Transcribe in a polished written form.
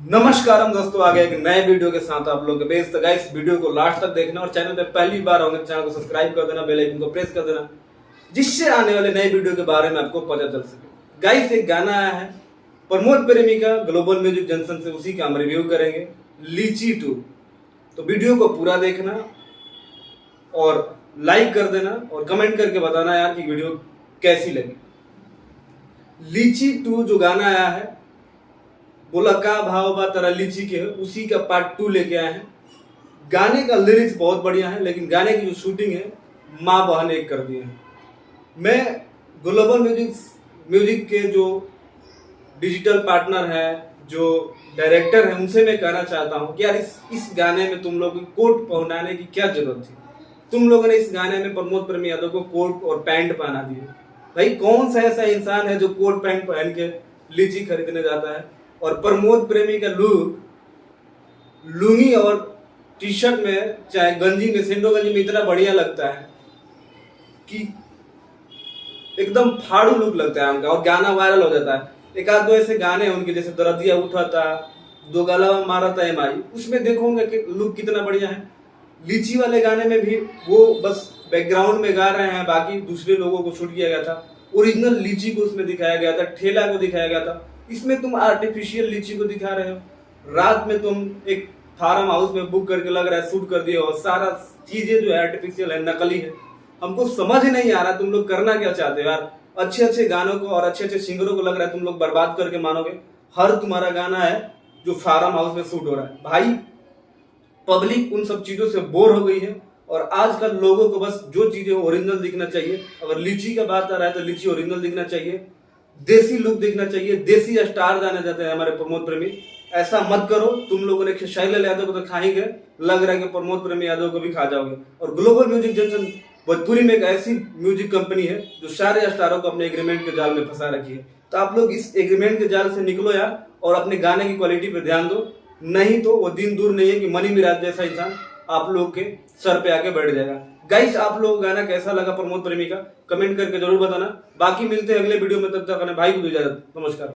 नमस्कार हम दोस्तों, आ गए एक नए वीडियो के साथ आप लोग के बेस। तो गाइस, वीडियो को लास्ट तक देखना और चैनल पे पहली बार होंगे तो चैनल को सब्सक्राइब कर देना, बेल आइकन को प्रेस कर देना, जिससे आने वाले नए वीडियो के बारे में आपको पता चल सके। गाइस, एक गाना आया है प्रमोद प्रेमी का ग्लोबल म्यूजिक जंक्शन से, उसी का हम रिव्यू करेंगे, लीची 2। तो वीडियो को पूरा देखना और लाइक कर देना और कमेंट करके बताना यार कि वीडियो कैसी लगी। लीची 2 जो गाना आया है, बोला का भाव बा तेरा लीची के, उसी का पार्ट 2 लेके आए हैं। गाने का लिरिक्स बहुत बढ़िया है, लेकिन गाने की जो शूटिंग है माँ बहन एक कर दिए हैं। मैं ग्लोबल म्यूजिक के जो डिजिटल पार्टनर है, जो डायरेक्टर है, उनसे मैं कहना चाहता हूँ कि यार इस गाने में तुम लोग कोट पहनाने की क्या जरूरत थी। तुम लोगों ने इस गाने में प्रमोद प्रेमी यादव को कोट और पैंट पहना दिए। भाई, कौन सा ऐसा इंसान है जो कोट पैंट पहन के लीची खरीदने जाता है। और प्रमोद प्रेमी का लुक लुंगी और टी शर्ट में, चाहे गंजी में, सेंडो गंजी में इतना बढ़िया लगता है कि एकदम फाड़ू लुक लगता है उनका, और गाना वायरल हो जाता है। एक आध दो ऐसे गाने हैं उनके, जैसे दरदिया उठा था, दो गला मारा था एमआई, उसमें देखोगे कि लुक कितना बढ़िया है। लीची वाले गाने में भी वो बस बैकग्राउंड में गा रहे हैं, बाकी दूसरे लोगों को शूट किया गया था। ओरिजिनल लीची को उसमें दिखाया गया था, ठेला को दिखाया गया था। इसमें तुम आर्टिफिशियल लीची को दिखा रहे हो। रात में तुम एक फार्म हाउस में बुक करके लग रहा है शूट कर दिए हो, सारा चीजें जो है आर्टिफिशियल है, नकली है। हमको समझ नहीं आ रहा तुम लोग करना क्या चाहते हो यार। अच्छे अच्छे गानों को और अच्छे अच्छे सिंगरों को लग रहा है तुम लोग बर्बाद करके मानोगे। हर तुम्हारा गाना है जो फार्म हाउस में शूट हो रहा है। भाई, पब्लिक उन सब चीजों से बोर हो गई है, और आजकल लोगों को बस जो चीजें ओरिजिनल दिखना चाहिए। अगर लीची का बात आ रहा है तो लीची ओरिजिनल दिखना चाहिए, देसी लुक दिखना चाहिए, देसी स्टार जाने जाते हैं हमारे प्रमोद प्रेमी। ऐसा मत करो। तुम लोगों ने शैलेश यादव को तो खा ही गए, लग रहा है कि प्रमोद प्रेमी यादव को भी खा जाओगे। और ग्लोबल म्यूजिक जंक्शन भोजपुरी में एक ऐसी म्यूजिक कंपनी है जो सारे स्टारों को अपने एग्रीमेंट के जाल में फंसा रखी है। तो आप लोग इस एग्रीमेंट के जाल से निकलो यार, और अपने गाने की क्वालिटी पे ध्यान दो। नहीं तो वो दिन दूर नहीं है कि मनी मिराज जैसा इंसान आप लोग के सर पे आके बैठ जाएगा। गाइस, आप लोग गाना कैसा लगा प्रमोद प्रेमी का, कमेंट करके जरूर बताना। बाकी मिलते हैं अगले वीडियो में, तब तक अपने भाई को दो इजाजत। नमस्कार।